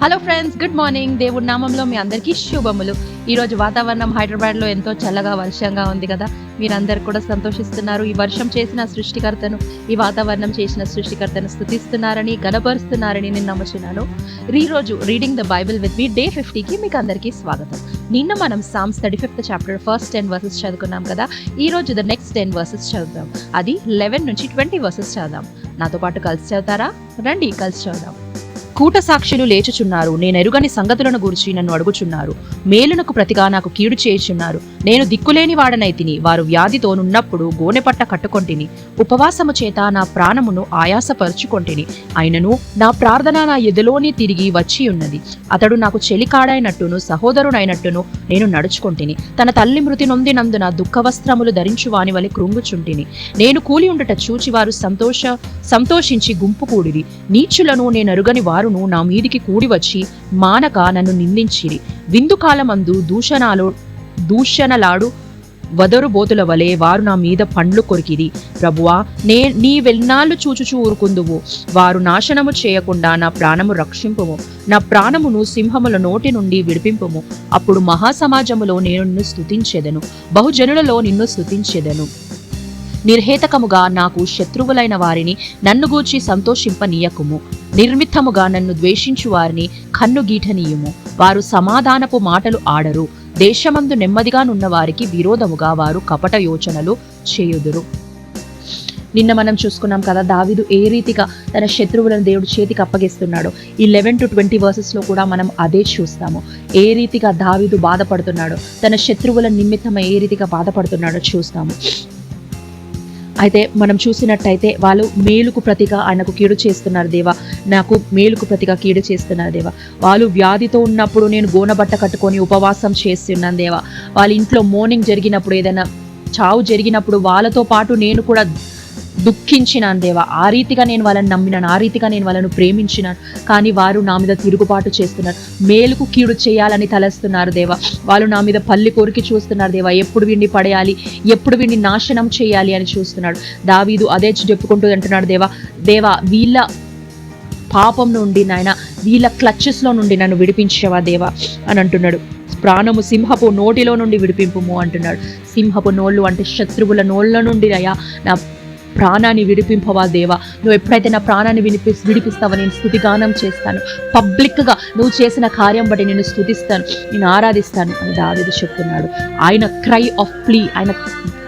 Hello friends, good morning. దేవుడి నామంలో మీ అందరికీ శుభములు. ఈరోజు వాతావరణం హైదరాబాద్లో ఎంతో చల్లగా వర్షంగా ఉంది కదా. మీరందరూ కూడా సంతోషిస్తున్నారు. ఈ వర్షం చేసిన సృష్టికర్తను, ఈ వాతావరణం చేసిన సృష్టికర్తను స్తుతిస్తున్నారని, గణపరుస్తున్నారని నేను నమ్ముచున్నాను. ఈరోజు reading the Bible with me day 50కి మీకు అందరికీ స్వాగతం. నిన్న మనం psalms 35th chapter first 10 versus చదువుకున్నాం కదా. ఈరోజు ద నెక్స్ట్ 10 వర్సెస్ చదువుదాం. అది 11 నుంచి 20 వర్సెస్ చదువుదాం. నాతో పాటు కలిసి చదువుతారా? రండి కలిసి చదువుదాం. కూట సాక్షులు లేచుచున్నారు, నేనెరుగని సంగతులను గురించి నన్ను అడుగుచున్నారు. మేలునకు ప్రతిగా నాకు కీడు చేయుచున్నారు. నేను దిక్కులేని వాడనైతిని, వారు వ్యాధితోనున్నప్పుడు గోనెపట్ట కట్టుకొంటిని. ఉపవాసము చేత నా ప్రాణమును ఆయాసపరుచుకొంటిని. అయినను నా ప్రార్థన నా ఎదలోని తిరిగి వచ్చి ఉన్నది. అతడు నాకు చెలికాడైనట్టును సహోదరుడైనట్టును నేను నడుచుకొంటిని. తన తల్లి మృతి నొందినందున దుఃఖవస్త్రములు ధరించు వాని వలె కృంగుచుంటిని. నేను కూలి ఉండట చూచి వారు సంతోషించి గుంపు కూడిరి. నీచులను నేనెరుగని వారును నా మీదికి కూడి వచ్చి మానక నన్ను నిందించిరి. విందు కాలమందు దూషణలాడు వదరు బోతుల వలె వారు నా మీద పండ్లు కొరికిరి. ప్రభువా, నీ వెన్నాళ్ళు చూచుచూ ఊరుకుందువు. వారు నాశనము చేయకుండా నా ప్రాణము రక్షింపుము. నా ప్రాణమును సింహముల నోటి నుండి విడిపింపుము. అప్పుడు మహాసమాజములో నేను నిన్ను స్తుతించెదను, బహుజనులలో నిన్ను స్తుతించెదను. నిర్హేతకముగా నాకు శత్రువులైన వారిని నన్ను గూర్చి సంతోషింపనీయకుము. నిర్మిత్తముగా నన్ను ద్వేషించు వారిని కన్నుగీటనీయుము. వారు సమాధానపు మాటలు ఆడరు. దేశమందు నెమ్మదిగా నున్న వారికి విరోధముగా వారు కపట యోచనలు చేయుదురు. నిన్న మనం చూసుకున్నాం కదా, దావీదు ఏ రీతిగా తన శత్రువులను దేవుడు చేతికి అప్పగిస్తున్నాడు. ఈ 11 to 20 వర్సెస్లో కూడా మనం అదే చూస్తాము. ఏ రీతిగా దావీదు బాధపడుతున్నాడో, తన శత్రువుల నిమిత్తం ఏ రీతిగా బాధపడుతున్నాడో చూస్తాము. అయితే మనం చూసినట్టయితే వాళ్ళు మేలుకు ప్రతిగా ఆయనకు కీడు చేస్తున్నారు దేవా, నాకు మేలుకు ప్రతిగా కీడు చేస్తున్నారు దేవా. వాళ్ళు వ్యాధితో ఉన్నప్పుడు నేను గోనబట్ట కట్టుకొని ఉపవాసం చేస్తున్నాను దేవా. వాళ్ళ ఇంట్లో మార్నింగ్ జరిగినప్పుడు, ఏదైనా చావు జరిగినప్పుడు వాళ్ళతో పాటు నేను కూడా దుఃఖించినాను దేవా. ఆ రీతిగా నేను వాళ్ళని నమ్మినాను, ఆ రీతిగా నేను వాళ్ళను ప్రేమించినాను. కానీ వారు నా మీద తిరుగుబాటు చేస్తున్నారు, మేలుకు కీడు చేయాలని తలస్తున్నారు దేవా. వాళ్ళు నా మీద పల్లి కొరికి చూస్తున్నారు దేవా. ఎప్పుడు వీడిని పడేయాలి, ఎప్పుడు వీడిని నాశనం చేయాలి అని చూస్తున్నాడు. దావీదు అదే చెప్పుకుంటూ అంటున్నాడు, దేవా వీళ్ళ పాపం నుండి నాయన, వీళ్ళ క్లచెస్లో నుండి నన్ను విడిపించవా దేవా అని అంటున్నాడు. ప్రాణము సింహపు నోటిలో నుండి విడిపింపుము అంటున్నాడు. సింహపు నోళ్ళు అంటే శత్రువుల నోళ్ళ నుండి అయ్యా నా ప్రాణాన్ని విడిపింపవా దేవా. నువ్వు ఎప్పుడైతే నా ప్రాణాన్ని విడిపిస్తావో నేను స్తుతిగానం చేస్తాను. పబ్లిక్గా నువ్వు చేసిన కార్యం బట్టి నేను స్తుతిస్తాను, నేను ఆరాధిస్తాను అని దావీదు చెప్తున్నాడు. ఆయన క్రై ఆఫ్ ప్లీ, ఆయన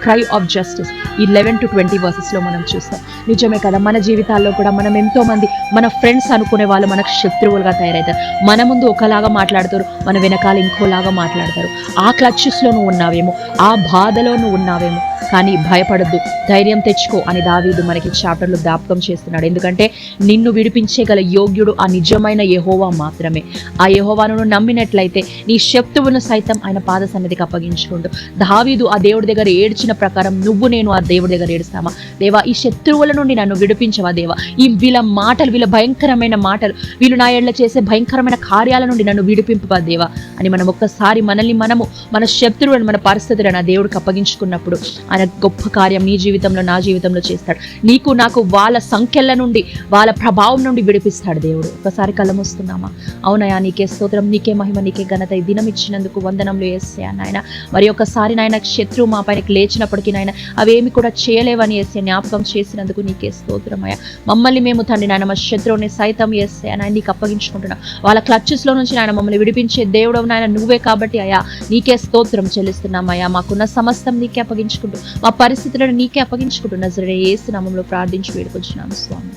క్రై ఆఫ్ జస్టిస్ ఈ 11 to 20 వర్సెస్లో మనం చూస్తాం. నిజమే కదా, మన జీవితాల్లో కూడా మనం ఎంతోమంది మన ఫ్రెండ్స్ అనుకునే వాళ్ళు మనకు శత్రువులుగా తయారవుతారు. మన ముందు ఒకలాగా మాట్లాడతారు, మన వెనకాల ఇంకోలాగా మాట్లాడతారు. ఆ క్లచెస్లో నువ్వు ఉన్నావేమో, ఆ బాధలో నువ్వు ఉన్నావేమో, కానీ భయపడద్దు, ధైర్యం తెచ్చుకో అని దావీదు మనకి చాప్టర్లో జ్ఞాపకం చేస్తున్నాడు. ఎందుకంటే నిన్ను విడిపించగల యోగ్యుడు ఆ నిజమైన యెహోవా మాత్రమే. ఆ యెహోవాను నమ్మినట్లయితే నీ శత్రువును సైతం ఆయన పాద సన్నిధికి అప్పగించుకుంటూ, దావీదు ఆ దేవుడి దగ్గర ఏడ్చిన ప్రకారం నువ్వు నేను ఆ దేవుడి దగ్గర ఏడుస్తామా దేవా, ఈ శత్రువుల నుండి నన్ను విడిపించవా దేవా. వీళ్ళ మాటలు, వీళ్ళ భయంకరమైన మాటలు, వీళ్ళు నా ఎడల చేసే భయంకరమైన కార్యాల నుండి నన్ను విడిపింపవా దేవా అని మనం ఒక్కసారి మనము మన శత్రువులను, మన పరిస్థితులను ఆ దేవుడికి అప్పగించుకున్నప్పుడు ఆయన గొప్ప కార్యం నీ జీవితంలో, నా జీవితంలో చేస్తాడు. నీకు నాకు వాళ్ళ సంఖ్యల నుండి, వాళ్ళ ప్రభావం నుండి విడిపిస్తాడు దేవుడు. ఒకసారి కళ్ళమొస్తున్నామా? అవునయా, నీకే స్తోత్రం, నీకే మహిమ, నీకే ఘనత. ఈ దినం ఇచ్చినందుకు వందనంలో యేసయ్యా నాయన. మరి ఒక్కసారి నాయన శత్రువు మా పైనకి లేచినప్పటికీ నాయన అవేమి కూడా చేయలేవని యేసయ్యా జ్ఞాపకం చేసినందుకు నీకే స్తోత్రమయ్యా. మమ్మల్ని మేము తండ్రి నాయన మా శత్రువుని సైతం యేసయ్యా నాయన నీకు అప్పగించుకుంటున్నాం. వాళ్ళ క్లచెస్లో నుంచి నాయన మమ్మల్ని విడిపించే దేవుడు నాయన నువ్వే కాబట్టి అయ్యా నీకే స్తోత్రం చెల్లిస్తున్నామయ్యా. మాకున్న సమస్తం నీకే అప్పగించుకుంటూ, మా పరిస్థితులను నీకే అప్పగించుకుంటూ నజరేయుడైన యేసు నామములో ప్రార్థించి వేడుకొంచున్నాము స్వామి.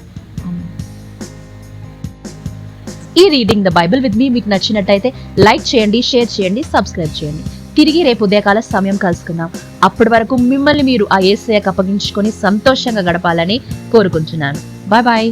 ఈ రీడింగ్ ద బైబిల్ విత్ మీ మీకు నచ్చినట్టయితే లైక్ చేయండి, షేర్ చేయండి, సబ్స్క్రైబ్ చేయండి. తిరిగి రేపు ఉదయకాల సమయం కలుసుకుందాం. అప్పటి వరకు మిమ్మల్ని మీరు ఆ యేసయ్యకు అప్పగించుకొని సంతోషంగా గడపాలని కోరుకుంటున్నాను. Bye bye.